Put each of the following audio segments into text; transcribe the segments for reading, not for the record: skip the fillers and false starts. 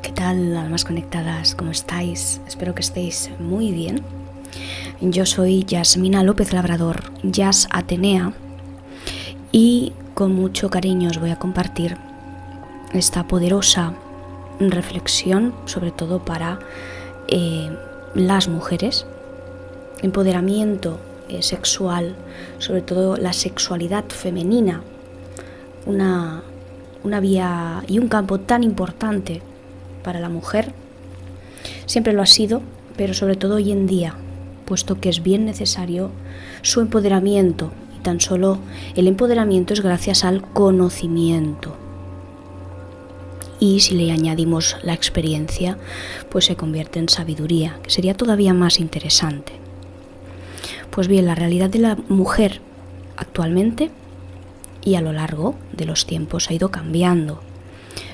¿Qué tal, almas conectadas? ¿Cómo estáis? Espero que estéis muy bien. Yo soy Yasmina López Labrador, Yas Atenea, y con mucho cariño os voy a compartir esta poderosa reflexión, sobre todo para las mujeres, empoderamiento sexual, sobre todo la sexualidad femenina, una vía y un campo tan importante para la mujer. Siempre lo ha sido, pero sobre todo hoy en día, puesto que es bien necesario su empoderamiento, y tan solo el empoderamiento es gracias al conocimiento. Y si le añadimos la experiencia, pues se convierte en sabiduría, que sería todavía más interesante. Pues bien, la realidad de la mujer actualmente y a lo largo de los tiempos ha ido cambiando.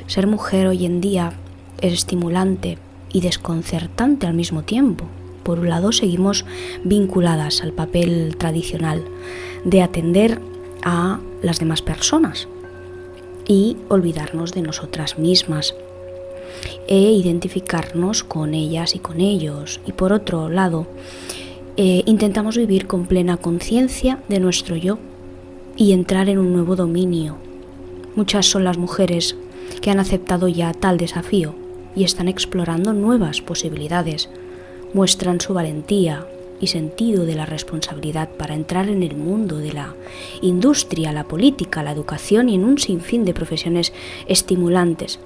Ser mujer hoy en día es estimulante y desconcertante al mismo tiempo. Por un lado, seguimos vinculadas al papel tradicional de atender a las demás personas y olvidarnos de nosotras mismas e identificarnos con ellas y con ellos. Y por otro lado, intentamos vivir con plena conciencia de nuestro yo y entrar en un nuevo dominio. Muchas son las mujeres que han aceptado ya tal desafío y están explorando nuevas posibilidades. Muestran su valentía y sentido de la responsabilidad para entrar en el mundo de la industria, la política, la educación y en un sinfín de profesiones estimulantes.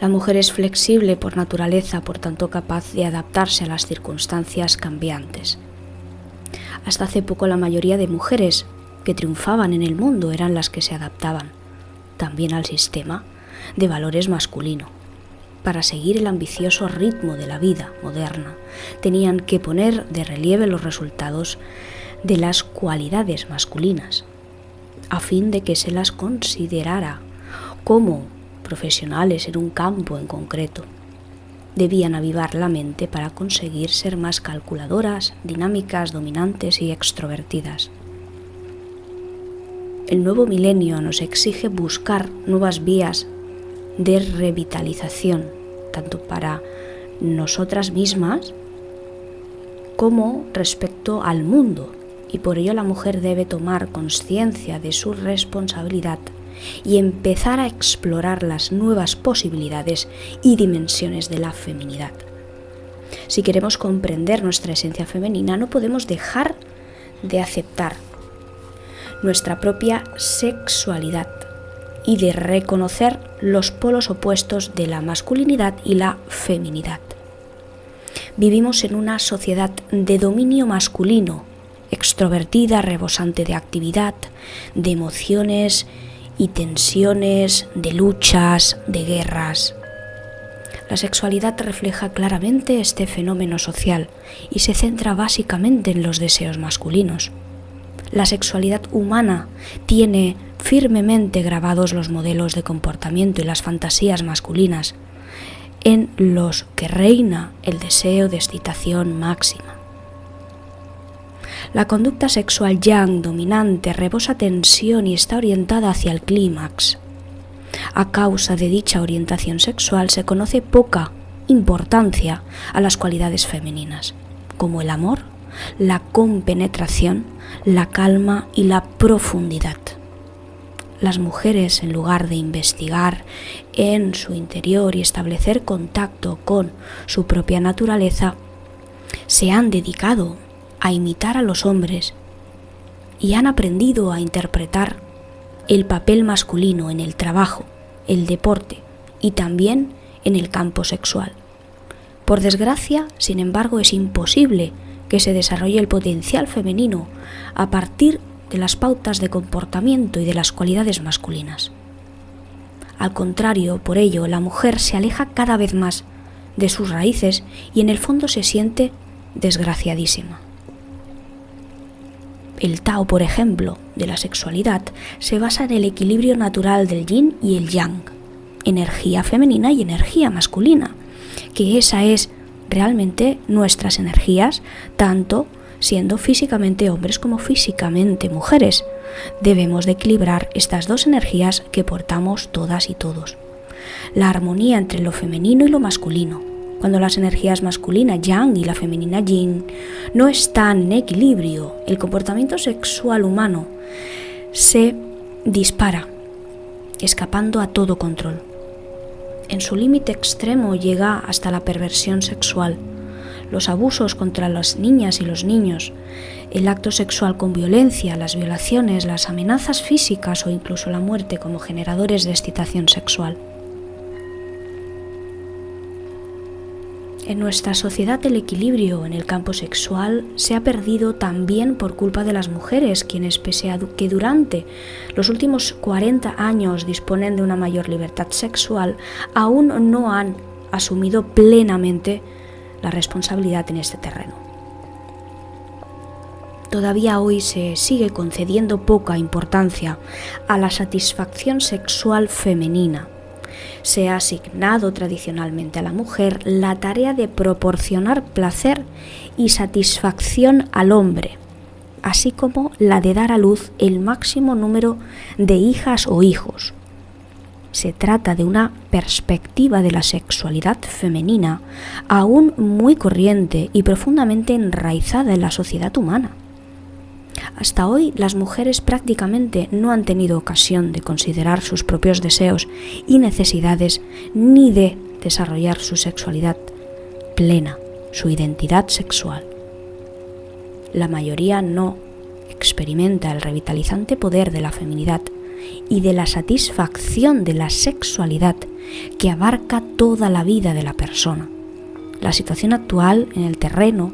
La mujer es flexible por naturaleza, por tanto capaz de adaptarse a las circunstancias cambiantes. Hasta hace poco la mayoría de mujeres que triunfaban en el mundo eran las que se adaptaban también al sistema de valores masculino. Para seguir el ambicioso ritmo de la vida moderna, tenían que poner de relieve los resultados de las cualidades masculinas, a fin de que se las considerara como profesionales en un campo en concreto. Debían avivar la mente para conseguir ser más calculadoras, dinámicas, dominantes y extrovertidas. El nuevo milenio nos exige buscar nuevas vías de revitalización, tanto para nosotras mismas como respecto al mundo, y por ello la mujer debe tomar conciencia de su responsabilidad y empezar a explorar las nuevas posibilidades y dimensiones de la feminidad. Si queremos comprender nuestra esencia femenina, no podemos dejar de aceptar nuestra propia sexualidad y de reconocer los polos opuestos de la masculinidad y la feminidad. Vivimos en una sociedad de dominio masculino, extrovertida, rebosante de actividad, de emociones y tensiones, de luchas, de guerras. La sexualidad refleja claramente este fenómeno social y se centra básicamente en los deseos masculinos. La sexualidad humana tiene firmemente grabados los modelos de comportamiento y las fantasías masculinas, en los que reina el deseo de excitación máxima. La conducta sexual yang dominante rebosa tensión y está orientada hacia el clímax. A causa de dicha orientación sexual se conoce poca importancia a las cualidades femeninas, como el amor, la compenetración, la calma y la profundidad. Las mujeres, en lugar de investigar en su interior y establecer contacto con su propia naturaleza, se han dedicado a imitar a los hombres y han aprendido a interpretar el papel masculino en el trabajo, el deporte y también en el campo sexual. Por desgracia, sin embargo, es imposible que se desarrolle el potencial femenino a partir de las pautas de comportamiento y de las cualidades masculinas. Al contrario, por ello, la mujer se aleja cada vez más de sus raíces y en el fondo se siente desgraciadísima. El Tao, por ejemplo, de la sexualidad, se basa en el equilibrio natural del yin y el yang, energía femenina y energía masculina, que esa es realmente nuestras energías, tanto siendo físicamente hombres como físicamente mujeres, debemos de equilibrar estas dos energías que portamos todas y todos. La armonía entre lo femenino y lo masculino. Cuando las energías masculina yang y la femenina yin no están en equilibrio, el comportamiento sexual humano se dispara, escapando a todo control. En su límite extremo llega hasta la perversión sexual, los abusos contra las niñas y los niños, el acto sexual con violencia, las violaciones, las amenazas físicas o incluso la muerte como generadores de excitación sexual. En nuestra sociedad el equilibrio en el campo sexual se ha perdido también por culpa de las mujeres, quienes pese a que durante los últimos 40 años disponen de una mayor libertad sexual, aún no han asumido plenamente la responsabilidad en este terreno. Todavía hoy se sigue concediendo poca importancia a la satisfacción sexual femenina. Se ha asignado tradicionalmente a la mujer la tarea de proporcionar placer y satisfacción al hombre, así como la de dar a luz el máximo número de hijas o hijos. Se trata de una perspectiva de la sexualidad femenina aún muy corriente y profundamente enraizada en la sociedad humana. Hasta hoy las mujeres prácticamente no han tenido ocasión de considerar sus propios deseos y necesidades ni de desarrollar su sexualidad plena, su identidad sexual. La mayoría no experimenta el revitalizante poder de la feminidad y de la satisfacción de la sexualidad que abarca toda la vida de la persona. La situación actual en el terreno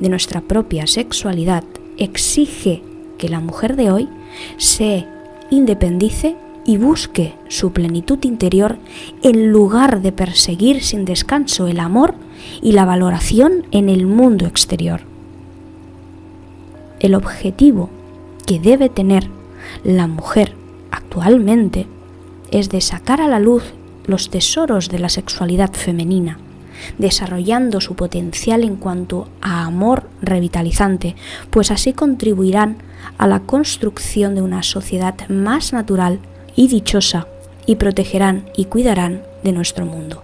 de nuestra propia sexualidad exige que la mujer de hoy se independice y busque su plenitud interior en lugar de perseguir sin descanso el amor y la valoración en el mundo exterior. El objetivo que debe tener la mujer actualmente es de sacar a la luz los tesoros de la sexualidad femenina, desarrollando su potencial en cuanto a amor revitalizante, pues así contribuirán a la construcción de una sociedad más natural y dichosa y protegerán y cuidarán de nuestro mundo.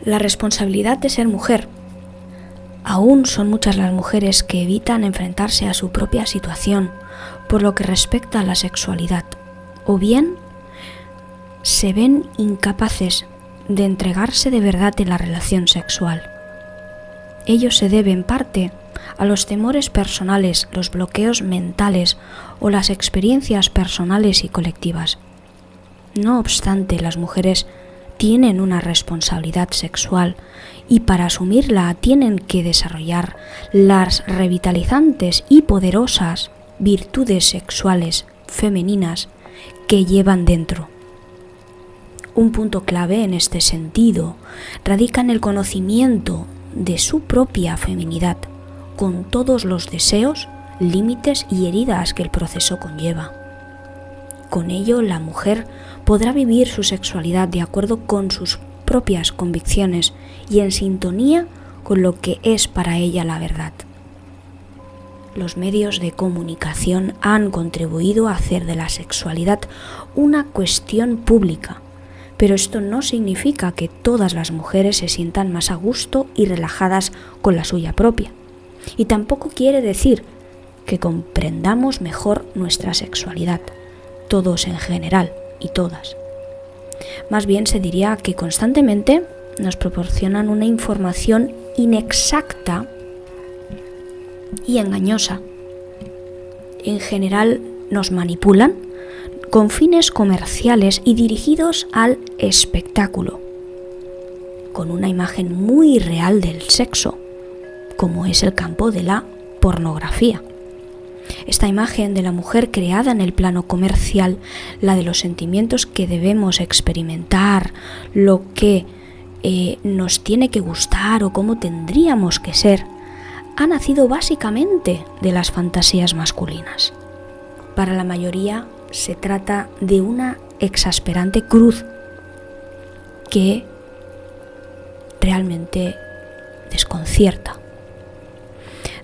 La responsabilidad de ser mujer. Aún son muchas las mujeres que evitan enfrentarse a su propia situación por lo que respecta a la sexualidad, o bien se ven incapaces de entregarse de verdad en la relación sexual. Ello se debe en parte a los temores personales, los bloqueos mentales o las experiencias personales y colectivas. No obstante, las mujeres tienen una responsabilidad sexual y para asumirla tienen que desarrollar las revitalizantes y poderosas virtudes sexuales femeninas que llevan dentro. Un punto clave en este sentido radica en el conocimiento de su propia feminidad, con todos los deseos, límites y heridas que el proceso conlleva. Con ello, la mujer podrá vivir su sexualidad de acuerdo con sus propias convicciones y en sintonía con lo que es para ella la verdad. Los medios de comunicación han contribuido a hacer de la sexualidad una cuestión pública, pero esto no significa que todas las mujeres se sientan más a gusto y relajadas con la suya propia. Y tampoco quiere decir que comprendamos mejor nuestra sexualidad, todos en general y todas. Más bien se diría que constantemente nos proporcionan una información inexacta y engañosa. En general nos manipulan con fines comerciales y dirigidos al espectáculo, con una imagen muy real del sexo, como es el campo de la pornografía. Esta imagen de la mujer creada en el plano comercial, la de los sentimientos que debemos experimentar, lo que nos tiene que gustar o cómo tendríamos que ser, ha nacido básicamente de las fantasías masculinas. Para la mayoría se trata de una exasperante cruz que realmente desconcierta.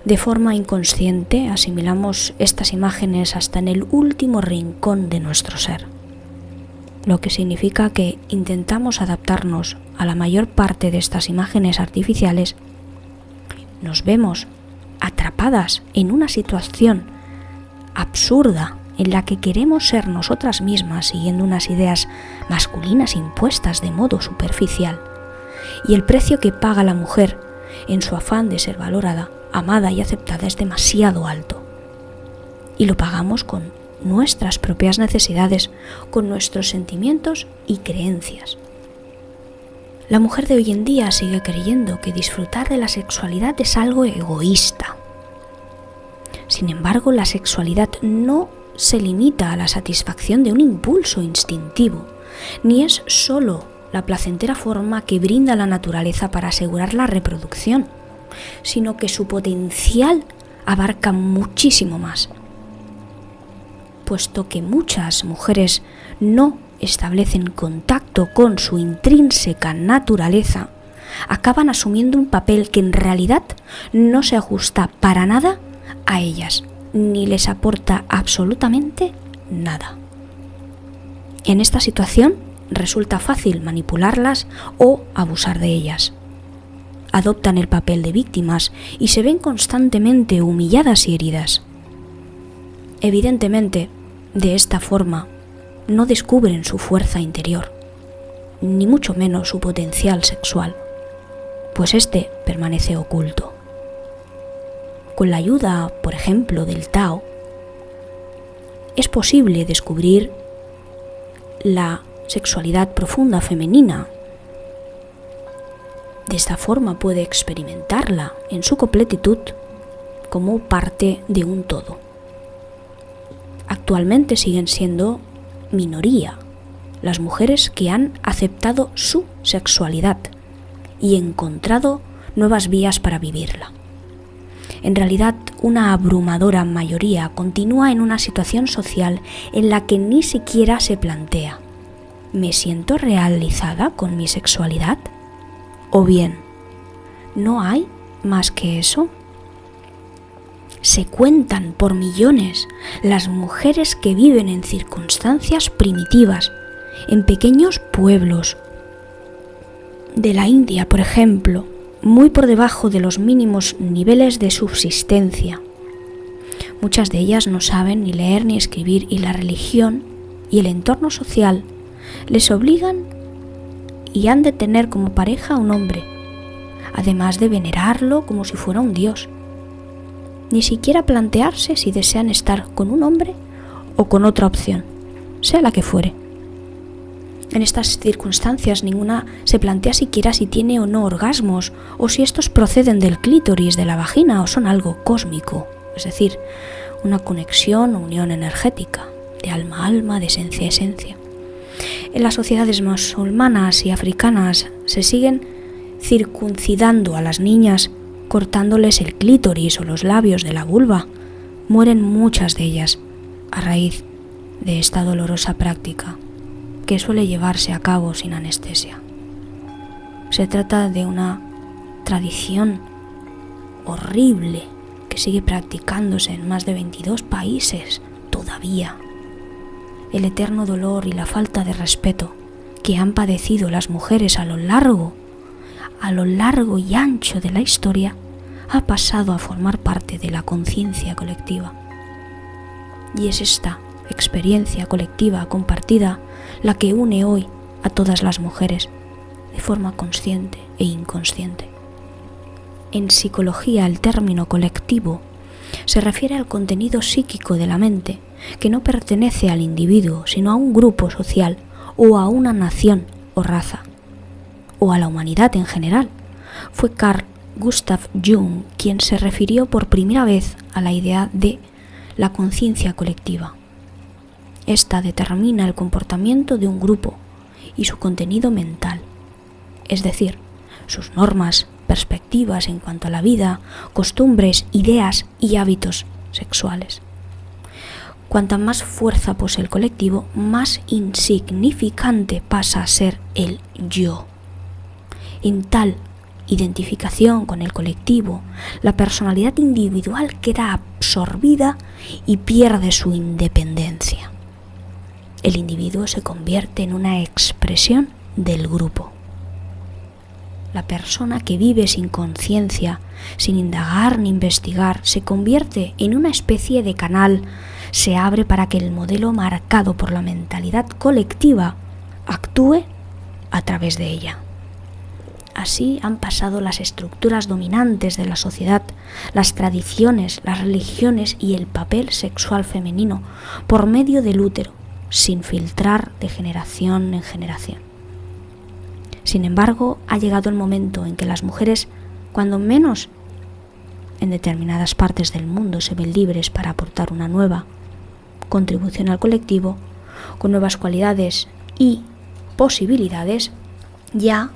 De forma inconsciente asimilamos estas imágenes hasta en el último rincón de nuestro ser, lo que significa que intentamos adaptarnos a la mayor parte de estas imágenes artificiales. Nos vemos atrapadas en una situación absurda en la que queremos ser nosotras mismas siguiendo unas ideas masculinas impuestas de modo superficial, y el precio que paga la mujer en su afán de ser valorada, amada y aceptada es demasiado alto, y lo pagamos con nuestras propias necesidades, con nuestros sentimientos y creencias. La mujer de hoy en día sigue creyendo que disfrutar de la sexualidad es algo egoísta. Sin embargo, la sexualidad no se limita a la satisfacción de un impulso instintivo, ni es sólo la placentera forma que brinda la naturaleza para asegurar la reproducción, sino que su potencial abarca muchísimo más. Puesto que muchas mujeres no establecen contacto con su intrínseca naturaleza, acaban asumiendo un papel que en realidad no se ajusta para nada a ellas, ni les aporta absolutamente nada. En esta situación resulta fácil manipularlas o abusar de ellas. Adoptan el papel de víctimas y se ven constantemente humilladas y heridas. Evidentemente, de esta forma, no descubren su fuerza interior, ni mucho menos su potencial sexual, pues este permanece oculto. Con la ayuda, por ejemplo, del Tao, es posible descubrir la sexualidad profunda femenina. De esta forma puede experimentarla en su completitud como parte de un todo. Actualmente siguen siendo minoría las mujeres que han aceptado su sexualidad y encontrado nuevas vías para vivirla. En realidad, una abrumadora mayoría continúa en una situación social en la que ni siquiera se plantea: ¿me siento realizada con mi sexualidad? O bien, ¿no hay más que eso? Se cuentan por millones las mujeres que viven en circunstancias primitivas, en pequeños pueblos de la India, por ejemplo, muy por debajo de los mínimos niveles de subsistencia. Muchas de ellas no saben ni leer ni escribir, y la religión y el entorno social les obligan y han de tener como pareja a un hombre, además de venerarlo como si fuera un dios. Ni siquiera plantearse si desean estar con un hombre o con otra opción, sea la que fuere. En estas circunstancias ninguna se plantea siquiera si tiene o no orgasmos, o si estos proceden del clítoris, de la vagina, o son algo cósmico, es decir, una conexión o unión energética, de alma a alma, de esencia a esencia. En las sociedades musulmanas y africanas se siguen circuncidando a las niñas, cortándoles el clítoris o los labios de la vulva. Mueren muchas de ellas a raíz de esta dolorosa práctica, que suele llevarse a cabo sin anestesia. Se trata de una tradición horrible que sigue practicándose en más de 22 países todavía. El eterno dolor y la falta de respeto que han padecido las mujeres a lo largo y ancho de la historia ha pasado a formar parte de la conciencia colectiva. Y es esta experiencia colectiva compartida la que une hoy a todas las mujeres, de forma consciente e inconsciente. En psicología, el término colectivo se refiere al contenido psíquico de la mente que no pertenece al individuo, sino a un grupo social o a una nación o raza, o a la humanidad en general. Fue Carl Gustav Jung quien se refirió por primera vez a la idea de la conciencia colectiva. Esta determina el comportamiento de un grupo y su contenido mental, es decir, sus normas, perspectivas en cuanto a la vida, costumbres, ideas y hábitos sexuales. Cuanta más fuerza posee el colectivo, más insignificante pasa a ser el yo. En tal identificación con el colectivo, la personalidad individual queda absorbida y pierde su independencia. El individuo se convierte en una expresión del grupo. La persona que vive sin conciencia, sin indagar ni investigar, se convierte en una especie de canal, se abre para que el modelo marcado por la mentalidad colectiva actúe a través de ella. Así han pasado las estructuras dominantes de la sociedad, las tradiciones, las religiones y el papel sexual femenino por medio del útero, sin filtrar de generación en generación. Sin embargo, ha llegado el momento en que las mujeres, cuando menos en determinadas partes del mundo, se ven libres para aportar una nueva contribución al colectivo, con nuevas cualidades y posibilidades, ya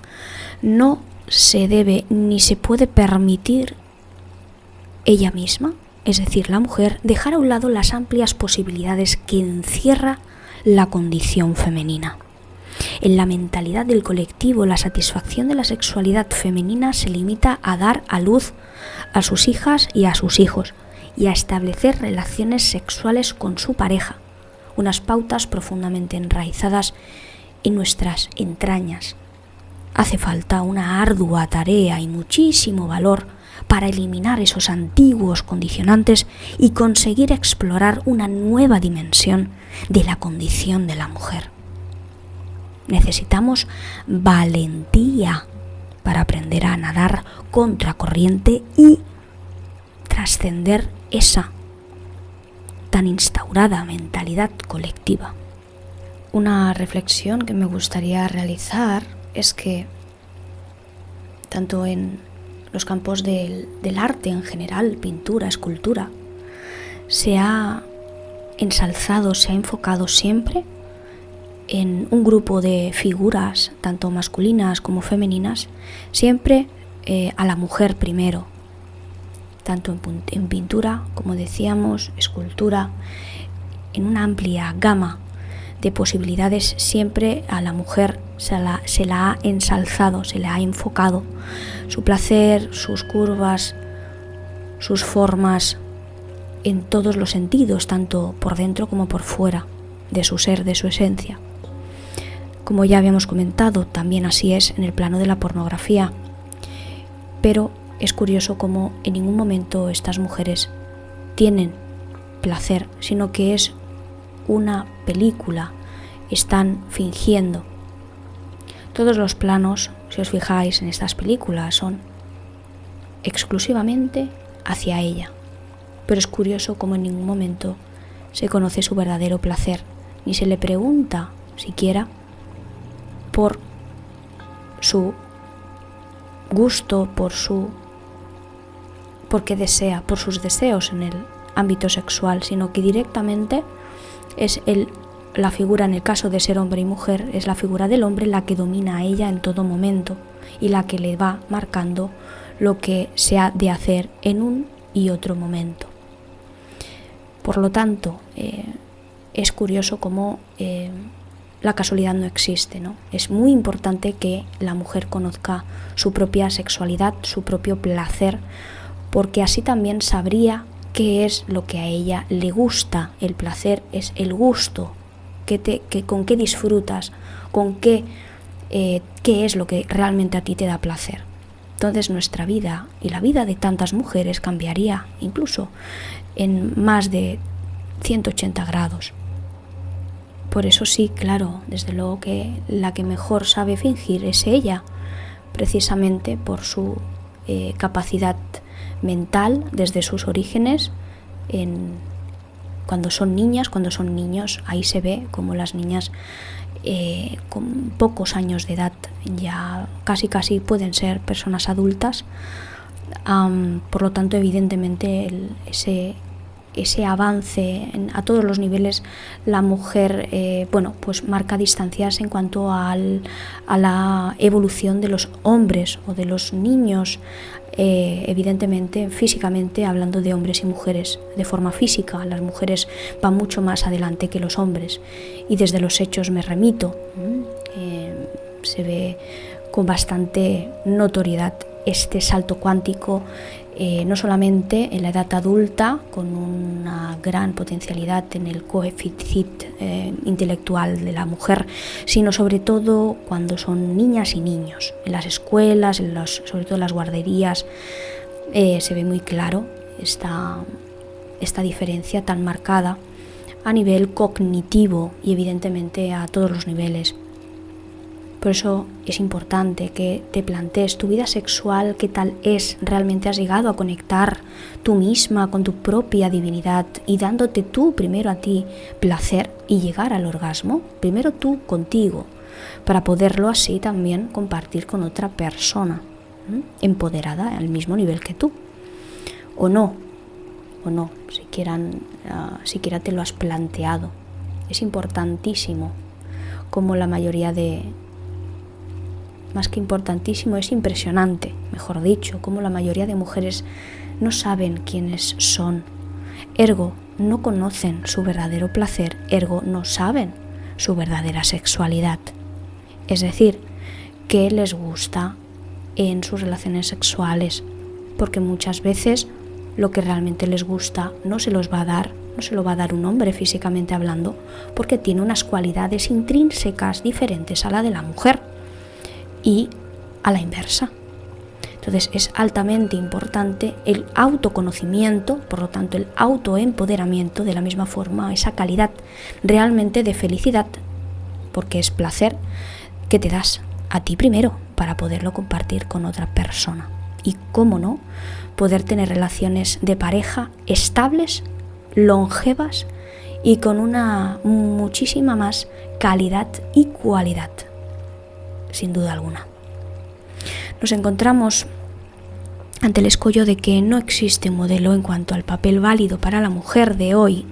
no se debe ni se puede permitir ella misma, es decir, la mujer, dejar a un lado las amplias posibilidades que encierra la condición femenina. En la mentalidad del colectivo, la satisfacción de la sexualidad femenina se limita a dar a luz a sus hijas y a sus hijos y a establecer relaciones sexuales con su pareja, unas pautas profundamente enraizadas en nuestras entrañas. Hace falta una ardua tarea y muchísimo valor para eliminar esos antiguos condicionantes y conseguir explorar una nueva dimensión de la condición de la mujer. Necesitamos valentía para aprender a nadar contracorriente y trascender esa tan instaurada mentalidad colectiva. Una reflexión que me gustaría realizar es que tanto en los campos del arte en general, pintura, escultura, se ha ensalzado, se ha enfocado siempre en un grupo de figuras, tanto masculinas como femeninas, siempre a la mujer primero, tanto en pintura, como decíamos, escultura, en una amplia gama de posibilidades, siempre a la mujer se la ha ensalzado, se le ha enfocado su placer, sus curvas, sus formas, en todos los sentidos, tanto por dentro como por fuera de su ser, de su esencia. Como ya habíamos comentado, también así es en el plano de la pornografía, pero es curioso cómo en ningún momento estas mujeres tienen placer, sino que es una película, están fingiendo. Todos los planos, si os fijáis en estas películas, son exclusivamente hacia ella, pero es curioso cómo en ningún momento se conoce su verdadero placer, ni se le pregunta siquiera por su gusto, por qué desea, por sus deseos en el ámbito sexual, sino que directamente es la figura, en el caso de ser hombre y mujer, es la figura del hombre la que domina a ella en todo momento y la que le va marcando lo que se ha de hacer en un y otro momento. Por lo tanto, es curioso cómo la casualidad no existe, ¿no? Es muy importante que la mujer conozca su propia sexualidad, su propio placer, porque así también sabría qué es lo que a ella le gusta. El placer es el gusto, con qué disfrutas, con qué es lo que realmente a ti te da placer. Entonces nuestra vida y la vida de tantas mujeres cambiaría incluso en más de 180 grados. Por eso sí, claro, desde luego que la que mejor sabe fingir es ella, precisamente por su capacidad mental desde sus orígenes. Cuando son niñas, cuando son niños, ahí se ve como las niñas con pocos años de edad ya casi pueden ser personas adultas. Por lo tanto, evidentemente ese avance a todos los niveles, la mujer pues marca distancias en cuanto a la evolución de los hombres o de los niños, evidentemente físicamente, hablando de hombres y mujeres. De forma física, las mujeres van mucho más adelante que los hombres, y desde los hechos me remito, se ve con bastante notoriedad este salto cuántico no solamente en la edad adulta, con una gran potencialidad en el coeficiente intelectual de la mujer, sino sobre todo cuando son niñas y niños. En las escuelas, sobre todo en las guarderías, se ve muy claro esta diferencia tan marcada a nivel cognitivo y evidentemente a todos los niveles. Por eso es importante que te plantees tu vida sexual, qué tal es, realmente has llegado a conectar tú misma con tu propia divinidad y dándote tú primero a ti placer y llegar al orgasmo, primero tú contigo, para poderlo así también compartir con otra persona, empoderada al mismo nivel que tú, o no, siquiera te lo has planteado. Es importantísimo, como la mayoría más que importantísimo, es impresionante, mejor dicho, como la mayoría de mujeres no saben quiénes son, ergo no conocen su verdadero placer, ergo no saben su verdadera sexualidad. Es decir, qué les gusta en sus relaciones sexuales, porque muchas veces lo que realmente les gusta no se lo va a dar un hombre físicamente hablando, porque tiene unas cualidades intrínsecas diferentes a la de la mujer y a la inversa. Entonces es altamente importante el autoconocimiento, por lo tanto el autoempoderamiento, de la misma forma esa calidad realmente de felicidad, porque es placer que te das a ti primero para poderlo compartir con otra persona. Y cómo no, poder tener relaciones de pareja estables, longevas y con una muchísima más calidad y cualidad, sin duda alguna. Nos encontramos ante el escollo de que no existe un modelo en cuanto al papel válido para la mujer de hoy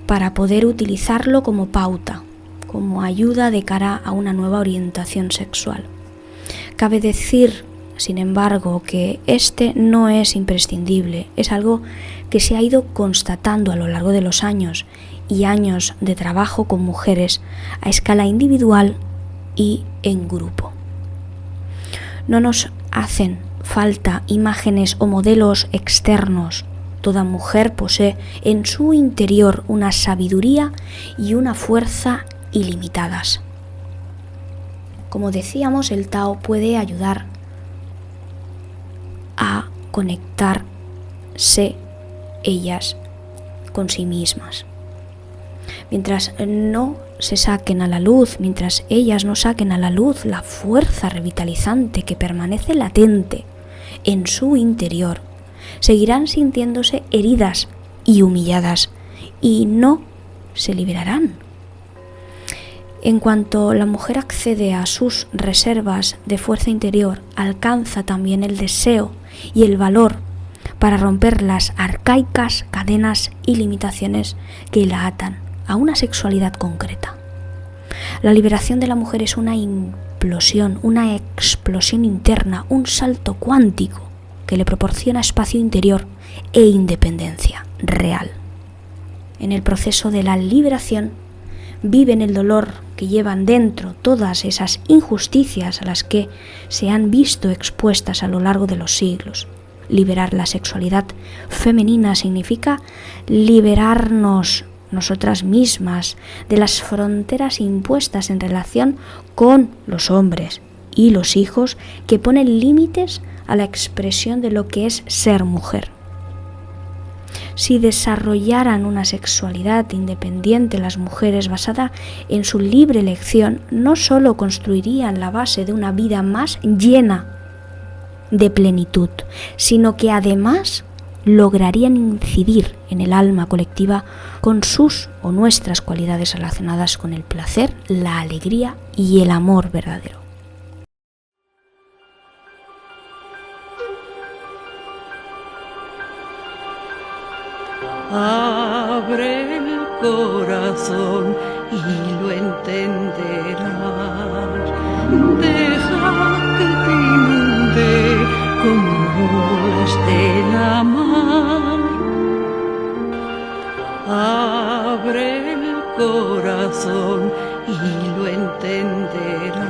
para poder utilizarlo como pauta, como ayuda de cara a una nueva orientación sexual. Cabe decir, sin embargo, que este no es imprescindible, es algo que se ha ido constatando a lo largo de los años y años de trabajo con mujeres a escala individual y en grupo. No nos hacen falta imágenes o modelos externos. Toda mujer posee en su interior una sabiduría y una fuerza ilimitadas. Como decíamos, el Tao puede ayudar a conectarse ellas con sí mismas. Mientras no se saquen a la luz, mientras ellas no saquen a la luz la fuerza revitalizante que permanece latente en su interior, seguirán sintiéndose heridas y humilladas y no se liberarán. En cuanto la mujer accede a sus reservas de fuerza interior, alcanza también el deseo y el valor para romper las arcaicas cadenas y limitaciones que la atan a una sexualidad concreta. La liberación de la mujer es una implosión, una explosión interna, un salto cuántico que le proporciona espacio interior e independencia real. En el proceso de la liberación viven el dolor que llevan dentro todas esas injusticias a las que se han visto expuestas a lo largo de los siglos. Liberar la sexualidad femenina significa liberarnos nosotras mismas de las fronteras impuestas en relación con los hombres y los hijos que ponen límites a la expresión de lo que es ser mujer. Si desarrollaran una sexualidad independiente las mujeres basada en su libre elección, no solo construirían la base de una vida más llena de plenitud, sino que además lograrían incidir en el alma colectiva con sus o nuestras cualidades relacionadas con el placer, la alegría y el amor verdadero. Abre el corazón y lo entenderás. Deja que te inunde como olas de la mar. Abre el corazón y lo entenderás.